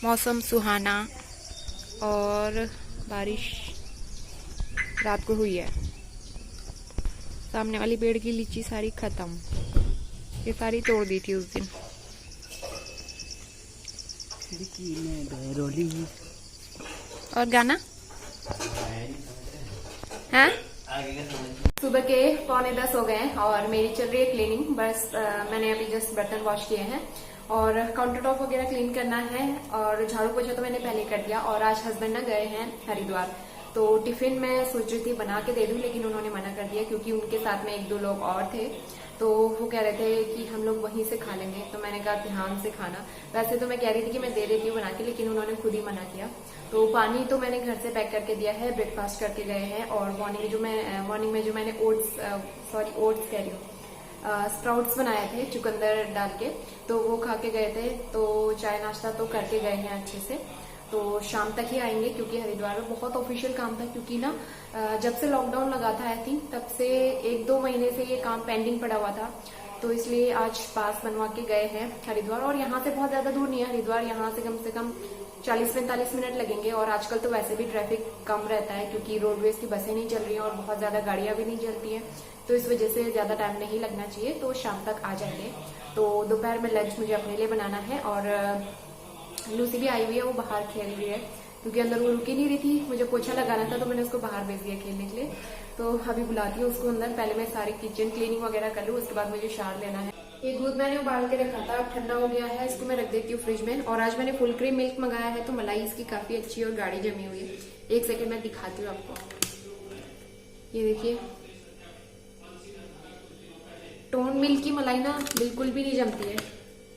मौसम सुहाना और बारिश रात को हुई है। सामने वाली पेड़ की लीची सारी खत्म, ये सारी तोड़ दी थी उस दिन। और गाना है। सुबह के 9:45 हो गए हैं और मेरी चल रही है क्लीनिंग। बस मैंने अभी जस्ट बर्तन वॉश किए हैं और काउंटर टॉप वगैरह क्लीन करना है और झाड़ू पोछा तो मैंने पहले कर दिया। और आज हस्बैंड ना गए हैं हरिद्वार, तो टिफिन मैं सोच रही थी बना के दे दूं, लेकिन उन्होंने मना कर दिया क्योंकि उनके साथ में 1-2 लोग और थे, तो वो कह रहे थे कि हम लोग वहीं से खा लेंगे। तो मैंने कहा ध्यान से खाना। वैसे तो मैं कह रही थी कि मैं दे देती हूँ बना के, लेकिन उन्होंने खुद ही मना किया। तो पानी तो मैंने घर से पैक करके दिया है, ब्रेकफास्ट करके गए हैं। और मॉर्निंग में जो मैंने ओट्स कह रही हूँ, स्प्राउट्स बनाए थे चुकंदर डाल के, तो वो खा के गए थे। तो चाय नाश्ता तो करके गए हैं अच्छे से। तो शाम तक ही आएंगे क्योंकि हरिद्वार में बहुत ऑफिशियल काम था, क्योंकि ना जब से लॉकडाउन लगा था आई थिंक तब से 1-2 महीने से ये काम पेंडिंग पड़ा हुआ था, तो इसलिए आज पास बनवा के गए हैं हरिद्वार। और यहाँ से बहुत ज्यादा दूर नहीं है हरिद्वार, यहाँ से कम 40-45 मिनट लगेंगे। और आजकल तो वैसे भी ट्रैफिक कम रहता है क्योंकि रोडवेज की बसें नहीं चल रही हैं और बहुत ज्यादा गाड़ियां भी नहीं चलती हैं, तो इस वजह से ज्यादा टाइम नहीं लगना चाहिए। तो शाम तक आ जाएंगे। तो दोपहर में लंच मुझे अपने लिए बनाना है और लूसी भी आई हुई है, वो बाहर खेल रही है क्योंकि अंदर वो रुकी नहीं रही थी। मुझे पोछा लगाना था तो मैंने उसको बाहर भेज दिया खेलने के लिए। तो अभी बुलाती हूँ उसको अंदर। पहले मैं सारी किचन क्लीनिंग वगैरह कर लूँ, उसके बाद मुझे शावर लेना है। ये दूध मैंने उबाल के रखा था, अब ठंडा हो गया है, इसको मैं रख देती हूँ फ्रिज में। और आज मैंने फुल क्रीम मिल्क मंगाया है, तो मलाई इसकी काफी अच्छी और गाढ़ी जमी हुई है। 1 सेकेंड मैं दिखाती हूँ आपको। ये देखिए, टोन मिल्क की मलाई ना बिल्कुल भी नहीं जमती है,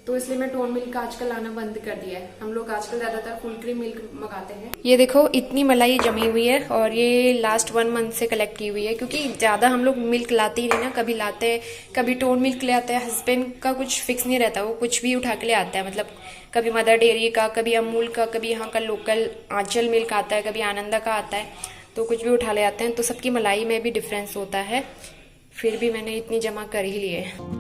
तो इसलिए मैं टोन मिल्क आजकल लाना बंद कर दिया है। हम लोग आजकल ज्यादातर फुल क्रीम मिल्क मंगाते हैं। ये देखो इतनी मलाई जमी हुई है और ये लास्ट 1 मंथ से कलेक्ट की हुई है, क्योंकि ज्यादा हम लोग मिल्क लाते ही नहीं ना, कभी लाते हैं कभी टोन मिल्क ले आते हैं। हस्बैंड का कुछ फिक्स नहीं रहता, वो कुछ भी उठा के ले आता है। मतलब कभी मदर डेयरी का, कभी अमूल का, कभी यहाँ का लोकल आंचल मिल्क आता है, कभी आनंदा का आता है, तो कुछ भी उठा ले आते हैं। तो सबकी मलाई में भी डिफरेंस होता है, फिर भी मैंने इतनी जमा कर ही ली है।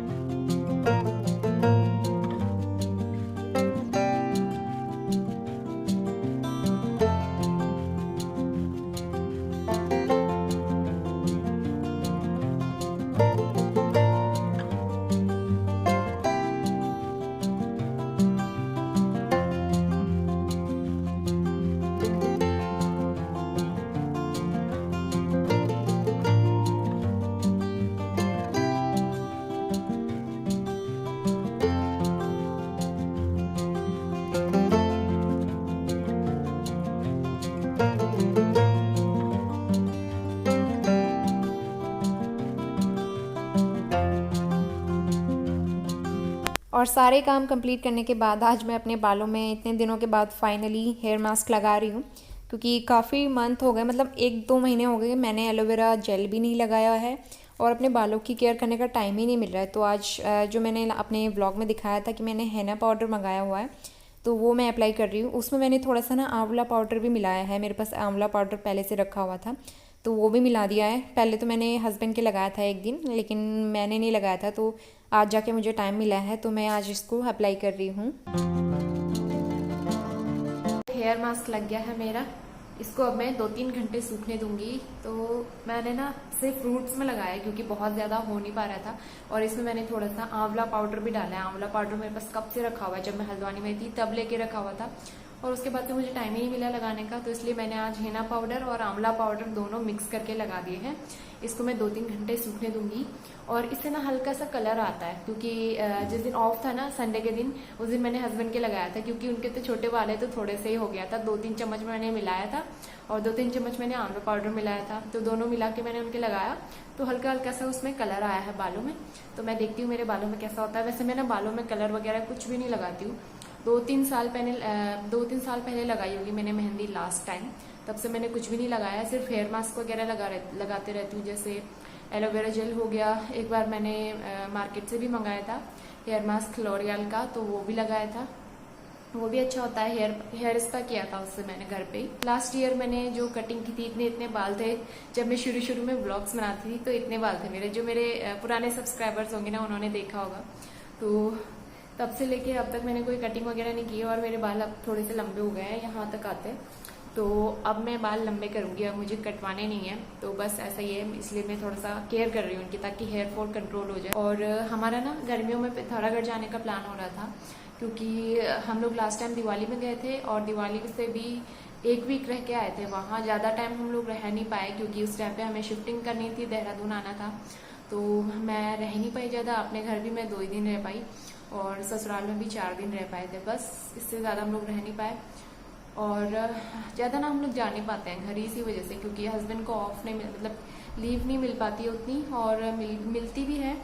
और सारे काम कंप्लीट करने के बाद आज मैं अपने बालों में इतने दिनों के बाद फाइनली हेयर मास्क लगा रही हूँ, क्योंकि काफ़ी मंथ हो गए, मतलब 1-2 महीने हो गए मैंने एलोवेरा जेल भी नहीं लगाया है और अपने बालों की केयर करने का टाइम ही नहीं मिल रहा है। तो आज जो मैंने अपने व्लॉग में दिखाया था कि मैंने हेना पाउडर मंगाया हुआ है, तो वो मैं अप्लाई कर रही हूँ। उसमें मैंने थोड़ा सा ना आंवला पाउडर भी मिलाया है, मेरे पास आंवला पाउडर पहले से रखा हुआ था, तो वो भी मिला दिया है। पहले तो मैंने हस्बैंड के लगाया था 1 दिन, लेकिन मैंने नहीं लगाया था, तो आज जाके मुझे टाइम मिला है तो मैं आज इसको अप्लाई कर रही हूँ। हेयर मास्क लग गया है मेरा, इसको अब मैं 2-3 घंटे सूखने दूंगी। तो मैंने ना सिर्फ फ्रूट्स में लगाया है क्योंकि बहुत ज्यादा हो नहीं पा रहा था, और इसमें मैंने थोड़ा सा आंवला पाउडर भी डाला है। आंवला पाउडर मेरे पास कब से रखा हुआ है, जब मैं हल्द्वानी में थी तब लेके रखा हुआ था, और उसके बाद से मुझे टाइम ही नहीं मिला लगाने का, तो इसलिए मैंने आज हेना पाउडर और आंवला पाउडर दोनों मिक्स करके लगा दिए हैं। इसको मैं 2-3 घंटे सूखने दूंगी और इससे ना हल्का सा कलर आता है, क्योंकि जिस दिन ऑफ था ना संडे के दिन, उस दिन मैंने हस्बैंड के लगाया था, क्योंकि उनके तो छोटे बाल है तो थोड़े से ही हो गया था। 2-3 चम्मच मैंने मिलाया था और 2-3 चम्मच मैंने आंवला पाउडर मिलाया था, तो दोनों मिला के मैंने उनके लगाया, तो हल्का हल्का सा उसमें कलर आया है बालों में। तो मैं देखती हूँ मेरे बालों में कैसा होता है। वैसे मैं ना बालों में कलर वगैरह कुछ भी नहीं लगाती हूँ। 2-3 साल पहले लगाई होगी मैंने मेहंदी लास्ट टाइम, तब से मैंने कुछ भी नहीं लगाया, सिर्फ हेयर मास्क वगैरह लगाते रहती हूँ। जैसे एलोवेरा जेल हो गया, एक बार मैंने मार्केट से भी मंगाया था हेयर मास्क लॉरियल का, तो वो भी लगाया था, वो भी अच्छा होता है। हेयर स्पा किया था उससे मैंने घर पे ही। लास्ट ईयर मैंने जो कटिंग की थी, इतने बाल थे जब मैं शुरू में व्लॉग्स बनाती थी, तो इतने बाल थे मेरे। जो मेरे पुराने सब्सक्राइबर्स होंगे ना, उन्होंने देखा होगा, तो तब से लेके अब तक मैंने कोई कटिंग वगैरह नहीं की और मेरे बाल अब थोड़े से लंबे हो गए हैं, यहाँ तक आते हैं। तो अब मैं बाल लंबे करूँगी, अब मुझे कटवाने नहीं है। तो बस ऐसा ही है, इसलिए मैं थोड़ा सा केयर कर रही हूँ उनकी, ताकि हेयर फॉल कंट्रोल हो जाए। और हमारा ना गर्मियों में पिथौरागढ़ जाने का प्लान हो रहा था, क्योंकि हम लोग लास्ट टाइम दिवाली में गए थे और दिवाली से भी 1 वीक रह के आए थे वहाँ। ज़्यादा टाइम हम लोग रह नहीं पाए, क्योंकि उस टाइम पे हमें शिफ्टिंग करनी थी, देहरादून आना था। तो मैं रह नहीं पाई ज़्यादा, अपने घर भी मैं 2 ही दिन रह पाई और ससुराल में भी 4 दिन रह पाए थे बस। इससे ज़्यादा हम लोग रह नहीं पाए और ज़्यादा ना हम लोग जा नहीं पाते हैं घर इसी वजह से, क्योंकि हस्बैंड को ऑफ नहीं मतलब लीव नहीं मिल पाती उतनी, और मिलती भी है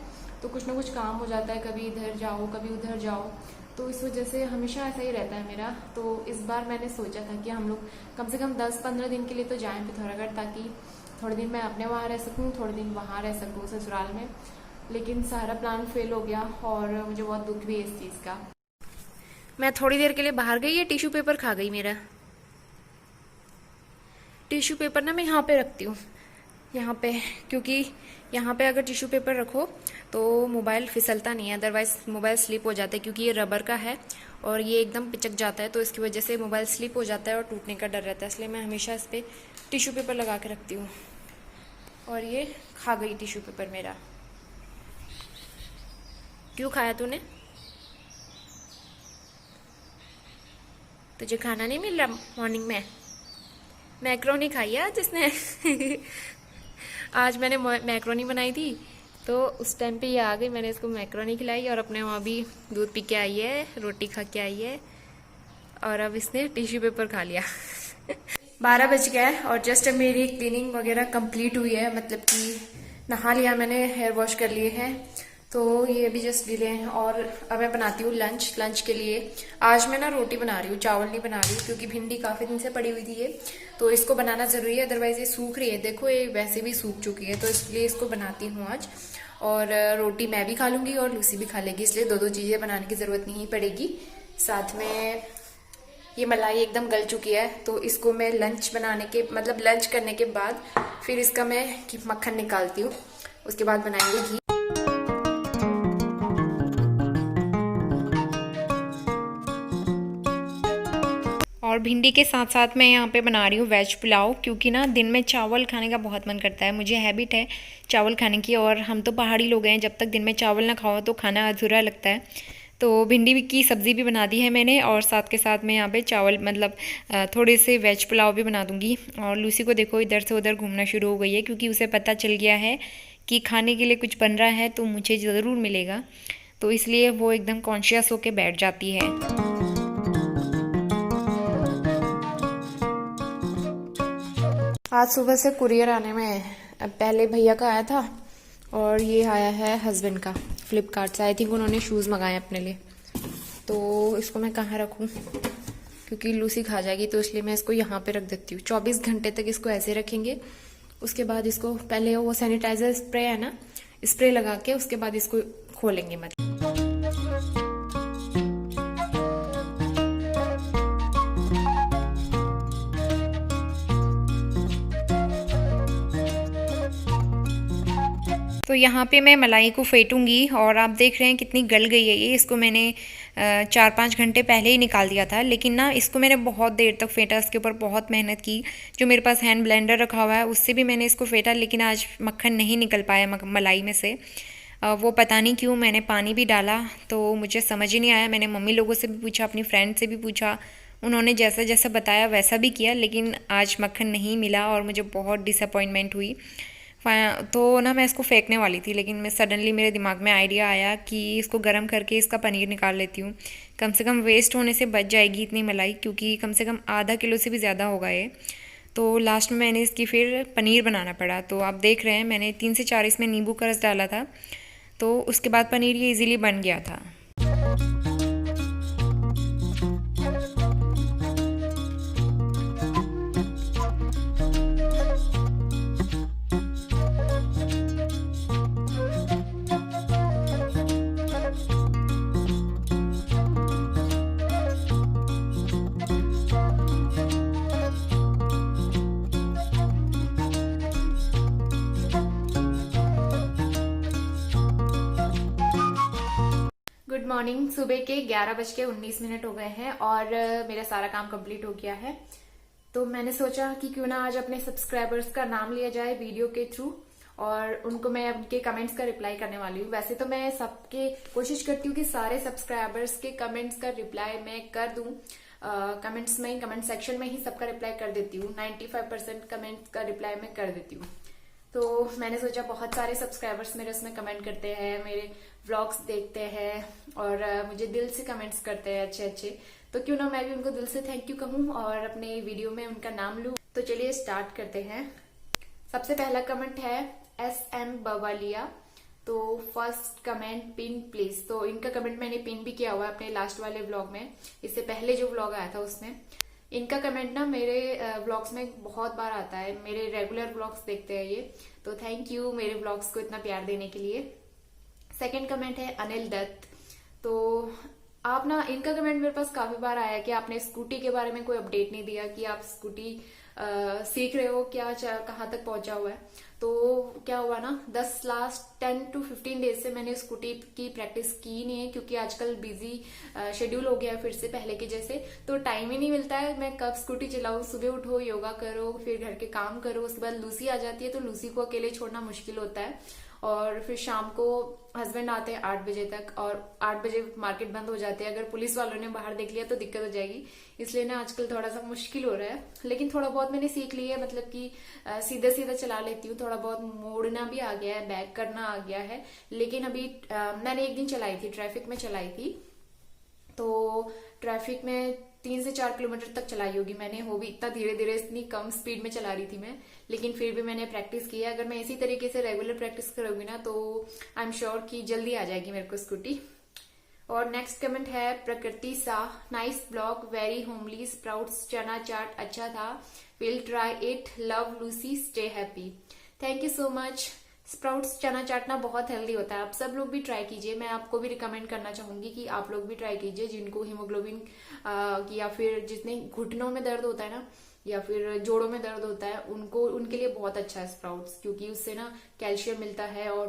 तो कुछ ना कुछ काम हो जाता है, कभी इधर जाओ कभी उधर जाओ। तो इस वजह से हमेशा ऐसा ही रहता है मेरा। तो इस बार मैंने सोचा था कि हम लोग कम से कम 10-15 दिन के लिए तो जाएं पिथौरागढ़, ताकि थोड़े दिन मैं अपने वहाँ रह सकूँ, थोड़े दिन वहाँ रह सकूँ ससुराल में। लेकिन सारा प्लान फेल हो गया और मुझे बहुत दुख भी है इस चीज़ का। मैं थोड़ी देर के लिए बाहर गई, ये टिश्यू पेपर खा गई मेरा। टिश्यू पेपर ना मैं यहाँ पे रखती हूँ, यहाँ पे, क्योंकि यहाँ पे अगर टिश्यू पेपर रखो तो मोबाइल फिसलता नहीं है, अदरवाइज मोबाइल स्लिप हो जाता है, क्योंकि ये रबर का है और ये एकदम पिचक जाता है, तो इसकी वजह से मोबाइल स्लिप हो जाता है और टूटने का डर रहता है। इसलिए मैं हमेशा इस पर टिश्यू पेपर लगा के रखती हूँ। और ये खा गई टिश्यू पेपर मेरा। क्यों खाया तूने? तुझे खाना नहीं मिल रहा मॉर्निंग में? मैक्रोनी खाई है जिसने आज मैंने मैक्रोनी बनाई थी, तो उस टाइम पे ये आ गई, मैंने इसको मैक्रोनी खिलाई और अपने वहाँ भी दूध पी के आई है, रोटी खा के आई है और अब इसने टिश्यू पेपर खा लिया 12 बज गया है और जस्ट मेरी क्लीनिंग वगैरह कंप्लीट हुई है, मतलब कि नहा लिया मैंने, हेयर वॉश कर लिए हैं, तो ये भी जस्ट गीले हैं। और अब मैं बनाती हूँ लंच के लिए। आज मैं ना रोटी बना रही हूँ, चावल नहीं बना रही हूँ, क्योंकि भिंडी काफ़ी दिन से पड़ी हुई थी ये, तो इसको बनाना ज़रूरी है, अदरवाइज़ ये सूख रही है। देखो ये वैसे भी सूख चुकी है, तो इसलिए इसको बनाती हूँ आज। और रोटी मैं भी खा लूँगी और लूसी भी खा लेगी, इसलिए 2-2 चीज़ें बनाने की ज़रूरत नहीं पड़ेगी। साथ में ये मलाई एकदम गल चुकी है, तो इसको मैं लंच करने के बाद फिर इसका मैं मक्खन निकालती हूँ, उसके बाद बनाएंगे घी। और भिंडी के साथ साथ मैं यहाँ पे बना रही हूँ वेज पुलाव, क्योंकि ना दिन में चावल खाने का बहुत मन करता है, मुझे हैबिट है चावल खाने की, और हम तो पहाड़ी लोग हैं, जब तक दिन में चावल ना खाओ तो खाना अधूरा लगता है। तो भिंडी की सब्ज़ी भी बना दी है मैंने, और साथ के साथ मैं यहाँ पे चावल थोड़े से वेज पुलाव भी बना दूँगी। और लूसी को देखो इधर से उधर घूमना शुरू हो गई है, क्योंकि उसे पता चल गया है कि खाने के लिए कुछ बन रहा है तो मुझे ज़रूर मिलेगा, तो इसलिए वो एकदम कॉन्शियस होकर बैठ जाती है। आज सुबह से कुरियर आने में है, अब पहले भैया का आया था और ये आया है हस्बैंड का फ्लिपकार्ट से। आई थिंक उन्होंने शूज़ मंगाए अपने लिए, तो इसको मैं कहाँ रखूँ, क्योंकि लूसी खा जाएगी, तो इसलिए मैं इसको यहाँ पे रख देती हूँ। 24 घंटे तक इसको ऐसे रखेंगे, उसके बाद इसको पहले वो सैनिटाइजर स्प्रे है ना, स्प्रे लगा के उसके बाद इसको खोलेंगे। मतलब तो यहाँ पे मैं मलाई को फेंटूंगी, और आप देख रहे हैं कितनी गल गई है ये। इसको मैंने 4-5 घंटे पहले ही निकाल दिया था, लेकिन ना इसको मैंने बहुत देर तक फेंटा, इसके ऊपर बहुत मेहनत की। जो मेरे पास हैंड ब्लेंडर रखा हुआ है उससे भी मैंने इसको फेंटा, लेकिन आज मक्खन नहीं निकल पाया मलाई में से। वो पता नहीं क्यों, मैंने पानी भी डाला तो मुझे समझ ही नहीं आया। मैंने मम्मी लोगों से भी पूछा, अपनी फ्रेंड से भी पूछा, उन्होंने जैसा जैसा बताया वैसा भी किया, लेकिन आज मक्खन नहीं मिला और मुझे बहुत डिसअपॉइंटमेंट हुई। तो ना मैं इसको फेंकने वाली थी, लेकिन मैं सडनली मेरे दिमाग में आइडिया आया कि इसको गर्म करके इसका पनीर निकाल लेती हूँ, कम से कम वेस्ट होने से बच जाएगी इतनी मलाई, क्योंकि कम से कम आधा किलो से भी ज़्यादा होगा ये। तो लास्ट में मैंने इसकी फिर पनीर बनाना पड़ा। तो आप देख रहे हैं मैंने 3 से 4 इसमें नींबू का रस डाला था, तो उसके बाद पनीर ये ईज़िली बन गया था। मॉर्निंग। सुबह के 11:19 हो गए हैं और मेरा सारा काम कंप्लीट हो गया है। तो मैंने सोचा कि क्यों ना आज अपने सब्सक्राइबर्स का नाम लिया जाए वीडियो के थ्रू, और उनको मैं उनके कमेंट्स का रिप्लाई करने वाली हूँ। वैसे तो मैं सबके कोशिश करती हूँ कि सारे सब्सक्राइबर्स के कमेंट्स का रिप्लाई मैं कर दूं, कमेंट्स में, कमेंट सेक्शन में ही सबका रिप्लाई कर देती हूँ। 95% कमेंट्स का रिप्लाई मैं कर देती हूँ। तो मैंने सोचा बहुत सारे सब्सक्राइबर्स मेरे उसमें कमेंट करते हैं, मेरे व्लॉग्स देखते हैं और मुझे दिल से कमेंट्स करते हैं अच्छे अच्छे, तो क्यों ना मैं भी उनको दिल से थैंक यू कहूँ और अपने वीडियो में उनका नाम लूँ। तो चलिए स्टार्ट करते हैं। सबसे पहला कमेंट है SM बवालिया। तो फर्स्ट कमेंट पिन प्लीज। तो इनका कमेंट मैंने पिन भी किया हुआ है अपने लास्ट वाले व्लॉग में, इससे पहले जो व्लॉग आया था उसमें। इनका कमेंट ना मेरे व्लॉग्स में बहुत बार आता है, मेरे रेगुलर व्लॉग्स देखते हैं ये, तो थैंक यू मेरे व्लॉग्स को इतना प्यार देने के लिए। सेकंड कमेंट है अनिल दत्त। तो आप ना, इनका कमेंट मेरे पास काफी बार आया कि आपने स्कूटी के बारे में कोई अपडेट नहीं दिया कि आप स्कूटी सीख रहे हो क्या, कहाँ तक पहुंचा हुआ है। तो क्या हुआ ना, 10 to 15 डेज से मैंने स्कूटी की प्रैक्टिस की नहीं है, क्योंकि आजकल बिजी शेड्यूल हो गया है फिर से पहले के जैसे, तो टाइम ही नहीं मिलता है मैं कब स्कूटी चलाऊं। सुबह उठो, योगा करो, फिर घर के काम करो, उसके बाद लूसी आ जाती है, तो लूसी को अकेले छोड़ना मुश्किल होता है। और फिर शाम को हस्बैंड आते हैं 8 बजे तक, और 8 बजे मार्केट बंद हो जाती है। अगर पुलिस वालों ने बाहर देख लिया तो दिक्कत हो जाएगी, इसलिए ना आजकल थोड़ा सा मुश्किल हो रहा है। लेकिन थोड़ा बहुत मैंने सीख लिया है, मतलब कि सीधा सीधा चला लेती हूँ। थोड़ा बहुत मोड़ना भी आ गया है, बैक करना आ गया है। लेकिन अभी मैंने एक दिन चलाई थी, ट्रैफिक में चलाई थी, तो ट्रैफिक में 3 से 4 किलोमीटर तक चलाई होगी मैंने। वो भी इतना धीरे धीरे, इतनी कम स्पीड में चला रही थी मैं, लेकिन फिर भी मैंने प्रैक्टिस की है। अगर मैं इसी तरीके से रेगुलर प्रैक्टिस करूंगी ना तो आई एम श्योर कि जल्दी आ जाएगी मेरे को स्कूटी। और नेक्स्ट कमेंट है प्रकृति Shah. Nice blog, very homely, sprouts चना चाट अच्छा था, will try it, love Lucy, stay happy. Thank you so much. Sprouts चना चाट ना बहुत हेल्दी होता है, आप सब लोग भी ट्राई कीजिए। मैं आपको भी रिकमेंड करना चाहूंगी कि आप लोग भी ट्राई कीजिए, जिनको हीमोग्लोबिन या फिर जितने घुटनों में दर्द होता है ना, या फिर जोड़ों में दर्द होता है, उनके लिए बहुत अच्छा है स्प्राउट्स, क्योंकि उससे ना कैल्शियम मिलता है और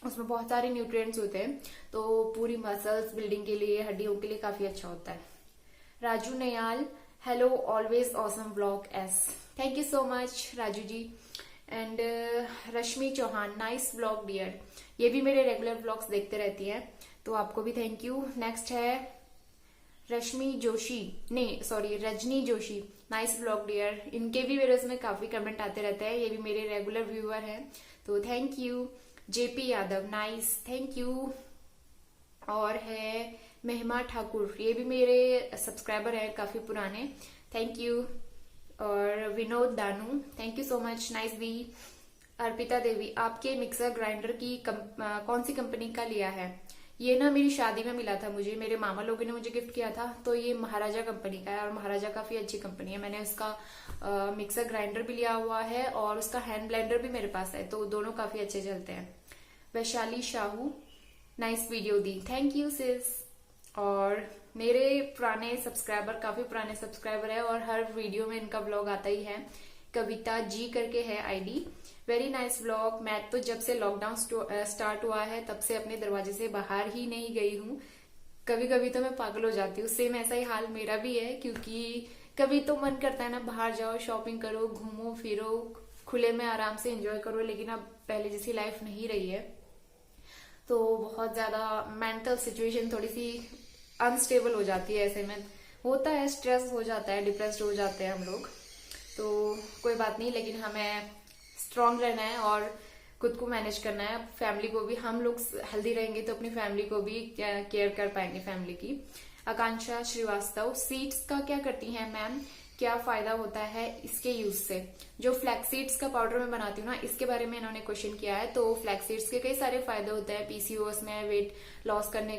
उसमें बहुत सारे न्यूट्रिएंट्स होते हैं, तो पूरी मसल्स बिल्डिंग के लिए, हड्डियों के लिए काफी अच्छा होता है। Raju Nayal, hello, always awesome vlogs. Thank you so much Raju ji. And Rashmi Chauhan, nice vlog dear. ये भी मेरे रेगुलर व्लॉग्स देखते रहती है, तो आपको भी थैंक यू। नेक्स्ट है Rajni Joshi, nice vlog dear. इनके भी मेरे उसमें काफी कमेंट आते रहते हैं, ये भी मेरे रेगुलर व्यूअर हैं, तो thank you. JP Yadav, nice, thank you. और है महिमा ठाकुर, ये भी मेरे सब्सक्राइबर हैं काफी पुराने, थैंक यू। और Vinod Danu, thank you so much, nice दी। अर्पिता देवी, आपके मिक्सर ग्राइंडर की कौन सी कंपनी का लिया है? ये ना मेरी शादी में मिला था मुझे, मेरे मामा लोगों ने मुझे गिफ्ट किया था, तो ये महाराजा कंपनी का है, और महाराजा काफी अच्छी कंपनी है। मैंने उसका मिक्सर ग्राइंडर भी लिया हुआ है और उसका हैंड ब्लेंडर भी मेरे पास है, तो दोनों काफी अच्छे चलते हैं। वैशाली शाहू, नाइस वीडियो दी, थैंक यू सिस। और मेरे पुराने सब्सक्राइबर, काफी पुराने सब्सक्राइबर है और हर वीडियो में इनका व्लॉग आता ही है। कविता जी करके है आईडी, वेरी नाइस व्लॉग। मैं तो जब से लॉकडाउन स्टार्ट हुआ है तब से अपने दरवाजे से बाहर ही नहीं गई हूँ। कभी कभी तो मैं पागल हो जाती हूँ, सेम ऐसा ही हाल मेरा भी है, क्योंकि कभी तो मन करता है ना बाहर जाओ, शॉपिंग करो, घूमो फिरो, खुले में आराम से एंजॉय करो, लेकिन अब पहले जैसी लाइफ नहीं रही है, तो बहुत ज्यादा मेंटल सिचुएशन थोड़ी सी अनस्टेबल हो जाती है। ऐसे में होता है, स्ट्रेस हो जाता है, डिप्रेस्ड हो जाते हैं हम लोग, तो कोई बात नहीं, लेकिन हमें स्ट्रांग रहना है और खुद को मैनेज करना है। फैमिली को भी, हम लोग हेल्दी रहेंगे तो अपनी फैमिली को भी केयर कर पाएंगे, फैमिली की। आकांक्षा श्रीवास्तव, सीड्स का क्या करती हैं मैम, क्या फायदा होता है इसके यूज से? जो फ्लैक्स सीड्स का पाउडर मैं बनाती हूँ ना, इसके बारे में इन्होंने क्वेश्चन किया है। तो फ्लैक्स सीड्स के कई सारे फायदे होते हैं PCOS में, वेट लॉस करने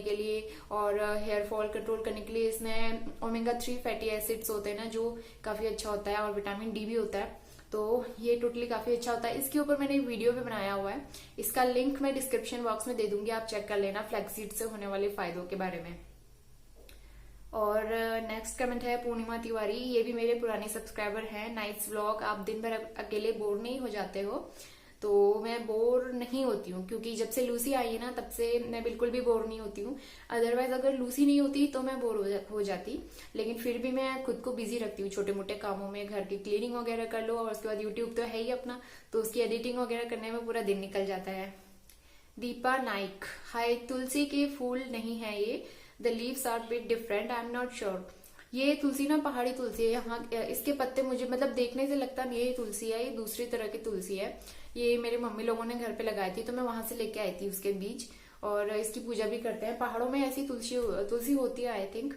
के लिए और हेयर फॉल कंट्रोल करने के लिए। इसमें ओमेगा 3 फैटी एसिड्स होते हैं ना, जो काफी अच्छा होता है, और विटामिन D भी होता है, तो ये टोटली काफी अच्छा होता है। इसके ऊपर मैंने वीडियो भी बनाया हुआ है, इसका लिंक मैं डिस्क्रिप्शन बॉक्स में दे दूंगी, आप चेक कर लेना फ्लैक्स सीड से होने वाले फायदों के बारे में। और नेक्स्ट कमेंट है पूर्णिमा तिवारी, ये भी मेरे पुराने सब्सक्राइबर हैं। नाइस व्लॉग, आप दिन भर अकेले बोर नहीं हो जाते हो? तो मैं बोर नहीं होती हूँ, क्योंकि जब से लूसी आई है ना तब से मैं बिल्कुल भी बोर नहीं होती हूँ। अदरवाइज अगर लूसी नहीं होती तो मैं बोर हो जाती, लेकिन फिर भी मैं खुद को बिजी रखती हूँ छोटे मोटे कामों में। घर की क्लीनिंग वगैरह कर लो और उसके बाद यूट्यूब तो है ही अपना, तो उसकी एडिटिंग वगैरह करने में पूरा दिन निकल जाता है। दीपा नाइक, हाय, तुलसी के फूल नहीं है ये, the leaves are bit different, I am not sure. ये तुलसी ना पहाड़ी तुलसी है, यहाँ इसके पत्ते मुझे मतलब देखने से लगता नहीं ये तुलसी है, ये दूसरी तरह की तुलसी है। ये मेरे मम्मी लोगों ने घर पे लगाई थी तो मैं वहां से लेके आई थी उसके बीज, और इसकी पूजा भी करते हैं। पहाड़ों में ऐसी तुलसी होती है आई थिंक,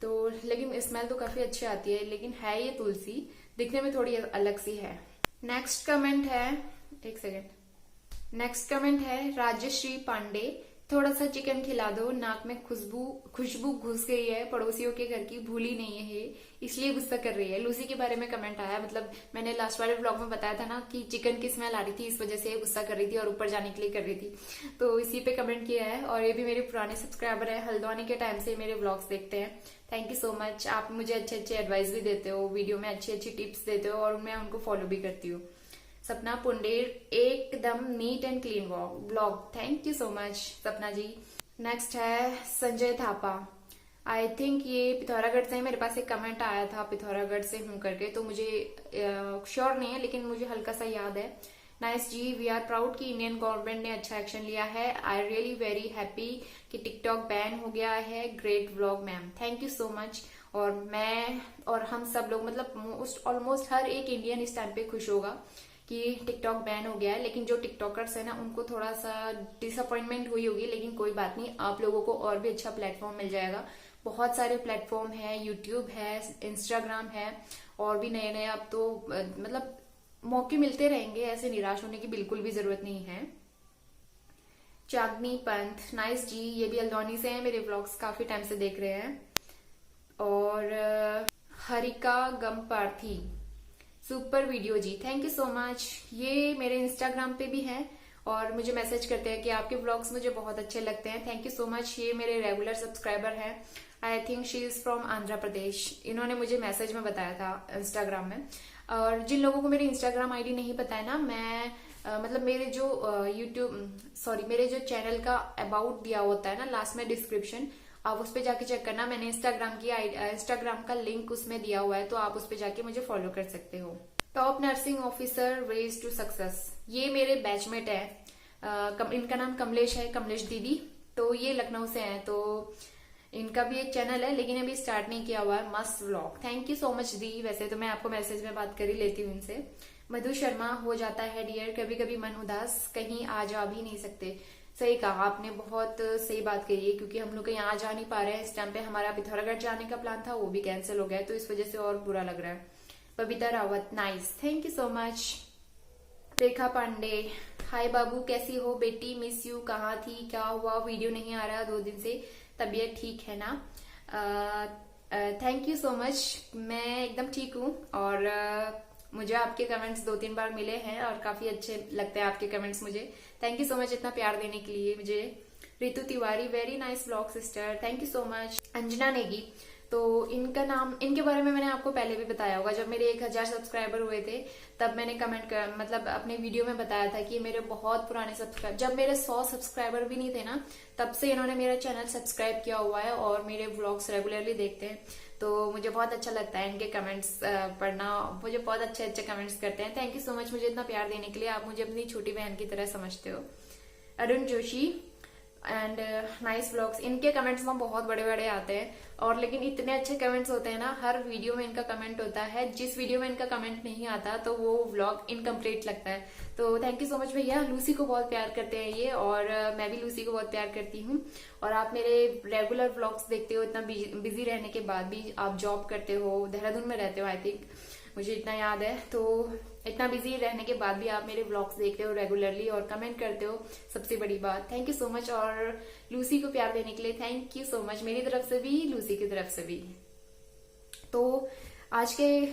तो लेकिन स्मेल तो काफी अच्छी आती है, लेकिन है ये तुलसी, दिखने में थोड़ी अलग सी है। नेक्स्ट कमेंट है, एक सेकेंड, नेक्स्ट कमेंट है राजश्री पांडे, थोड़ा सा चिकन खिला दो, नाक में खुशबू घुस गई है, पड़ोसियों के घर की भूली नहीं है ये, इसलिए गुस्सा कर रही है। लूसी के बारे में कमेंट आया, मतलब मैंने लास्ट वाले ब्लॉग में बताया था ना कि चिकन की स्मेल आ रही थी, इस वजह से गुस्सा कर रही थी और ऊपर जाने के लिए कर रही थी, तो इसी पे कमेंट किया है। और ये भी मेरे पुराने सब्सक्राइबर है, हल्द्वानी के टाइम से मेरे ब्लॉग्स देखते हैं। थैंक यू सो मच, आप मुझे अच्छे एडवाइस भी देते हो, वीडियो में अच्छी टिप्स देते हो और मैं उनको फॉलो भी करती हूँ। सपना पुंडेर, एकदम neat and clean blog, thank you so much सपना जी। नेक्स्ट है संजय थापा, आई थिंक ये पिथौरागढ़ से, मेरे पास एक कमेंट आया था पिथौरागढ़ से हूं करके, तो मुझे श्योर नहीं है लेकिन मुझे हल्का सा याद है। नाइस जी, वी आर प्राउड कि इंडियन गवर्नमेंट ने अच्छा एक्शन लिया है, आई रियली वेरी हैप्पी कि टिकटॉक बैन हो गया है, great vlog ma'am, thank you so much. और मैं और हम सब लोग, मतलब ऑलमोस्ट हर एक इंडियन इस टाइम पे खुश होगा कि टिकटॉक बैन हो गया है, लेकिन जो टिकटॉकर्स है ना उनको थोड़ा सा डिसअपॉइंटमेंट हुई होगी, लेकिन कोई बात नहीं, आप लोगों को और भी अच्छा प्लेटफॉर्म मिल जाएगा। बहुत सारे प्लेटफॉर्म है, यूट्यूब है, इंस्टाग्राम है, और भी नए नए अब तो मतलब मौके मिलते रहेंगे, ऐसे निराश होने की बिल्कुल भी जरूरत नहीं है। चांदनी पंथ, नाइस जी, ये भी हल्द्वानी से है, मेरे व्लॉग्स काफी टाइम से देख रहे हैं। और हरिका गमपार्थी, सुपर वीडियो जी, थैंक यू सो मच। ये मेरे इंस्टाग्राम पे भी है और मुझे मैसेज करते हैं कि आपके व्लॉग्स मुझे बहुत अच्छे लगते हैं, थैंक यू सो मच। ये मेरे रेगुलर सब्सक्राइबर हैं, I think she is from Andhra Pradesh, इन्होंने मुझे मैसेज में बताया था इंस्टाग्राम में। और जिन लोगों को मेरी इंस्टाग्राम आईडी नहीं पता है ना, मैं मतलब मेरे जो मेरे जो चैनल का अबाउट दिया होता है ना लास्ट में डिस्क्रिप्शन, आप उस पे जाके चेक करना, मैंने इंस्टाग्राम का लिंक उसमें दिया हुआ है, तो आप उस पे जाके मुझे फॉलो कर सकते हो। Top nursing officer race to success, ये मेरे बैचमेट है, इनका नाम कमलेश है, कमलेश दीदी, तो ये लखनऊ से हैं, तो इनका भी एक चैनल है लेकिन अभी स्टार्ट नहीं किया हुआ है, मस्त vlog, thank you so much दी। वैसे तो मैं आपको मैसेज में बात कर ही लेती हूँ इनसे। मधु शर्मा, हो जाता है डियर कभी कभी मन उदास, कहीं आ जा भी नहीं सकते, सही कहा आपने, बहुत सही बात कही है, क्योंकि हम लोग कहीं आ जा नहीं पा रहे हैं इस टाइम पे। हमारा पिथौरागढ़ जाने का प्लान था, वो भी कैंसिल हो गया, तो इस वजह से और बुरा लग रहा है। Babita Rawat, nice, thank you so much. Rekha Pandey, hi बाबू, कैसी हो बेटी, मिस यू, कहाँ थी, क्या हुआ, वीडियो नहीं आ रहा 2 दिन से, तबीयत ठीक है ना? थैंक यू सो मच, मैं एकदम ठीक हूँ, और मुझे आपके कमेंट्स 2-3 बार मिले हैं और काफी अच्छे लगते हैं आपके कमेंट्स मुझे, थैंक यू सो मच इतना प्यार देने के लिए मुझे। Ritu Tiwari, very nice blog sister, thank you so much. Anjana Negi, तो इनका नाम, इनके बारे में मैंने आपको पहले भी बताया होगा, जब मेरे 1000 सब्सक्राइबर हुए थे तब मैंने मतलब अपने वीडियो में बताया था कि मेरे बहुत पुराने सब्सक्राइबर, जब मेरे 100 सब्सक्राइबर भी नहीं थे ना, तब से इन्होंने मेरा चैनल सब्सक्राइब किया हुआ है और मेरे व्लॉग्स रेगुलरली देखते हैं, तो मुझे बहुत अच्छा लगता है इनके कमेंट्स पढ़ना, मुझे बहुत अच्छे कमेंट्स करते हैं, थैंक यू सो मच मुझे इतना प्यार देने के लिए, आप मुझे अपनी छोटी बहन की तरह समझते हो। Arun Joshi and nice vlogs, इनके कमेंट्स ना बहुत बड़े बड़े आते हैं, और लेकिन इतने अच्छे कमेंट्स होते हैं ना, हर वीडियो में इनका कमेंट होता है, जिस वीडियो में इनका कमेंट नहीं आता तो वो व्लॉग इनकम्प्लीट लगता है, तो थैंक यू सो मच भैया। लूसी को बहुत प्यार करते हैं ये, और मैं भी लूसी को बहुत प्यार करती हूँ, और आप मेरे रेगुलर व्लॉग्स देखते हो, इतना बिजी रहने के बाद भी, आप जॉब करते हो, देहरादून में रहते हो आई थिंक, मुझे इतना याद है, तो इतना बिजी रहने के बाद भी आप मेरे व्लॉग्स देखते हो रेगुलरली और कमेंट करते हो, सबसे बड़ी बात, थैंक यू सो मच। और लूसी को प्यार देने के लिए थैंक यू सो मच, मेरी तरफ से भी, लूसी की तरफ से भी। तो आज के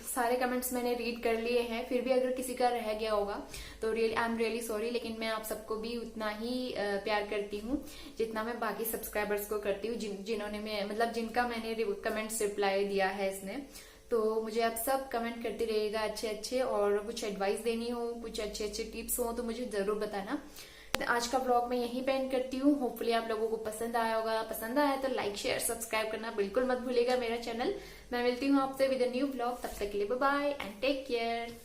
सारे कमेंट्स मैंने रीड कर लिए हैं, फिर भी अगर किसी का रह गया होगा तो आई एम रियली सॉरी, लेकिन मैं आप सबको भी उतना ही प्यार करती हूँ जितना मैं बाकी सब्सक्राइबर्स को करती हूँ, जिन्होंने जिनका मैंने कमेंट्स रिप्लाई दिया है इसमें, तो मुझे आप सब कमेंट करते रहिएगा अच्छे अच्छे, और कुछ एडवाइस देनी हो, कुछ अच्छे अच्छे टिप्स हो तो मुझे जरूर बताना। आज का व्लॉग मैं यहीं पे एंड करती हूँ। होपफुली आप लोगों को पसंद आया होगा। पसंद आया तो लाइक शेयर सब्सक्राइब करना बिल्कुल मत भूलिएगा मेरा चैनल। मैं मिलती हूँ आपसे विद अ न्यू व्लॉग। तब तक के लिए bye bye and take care.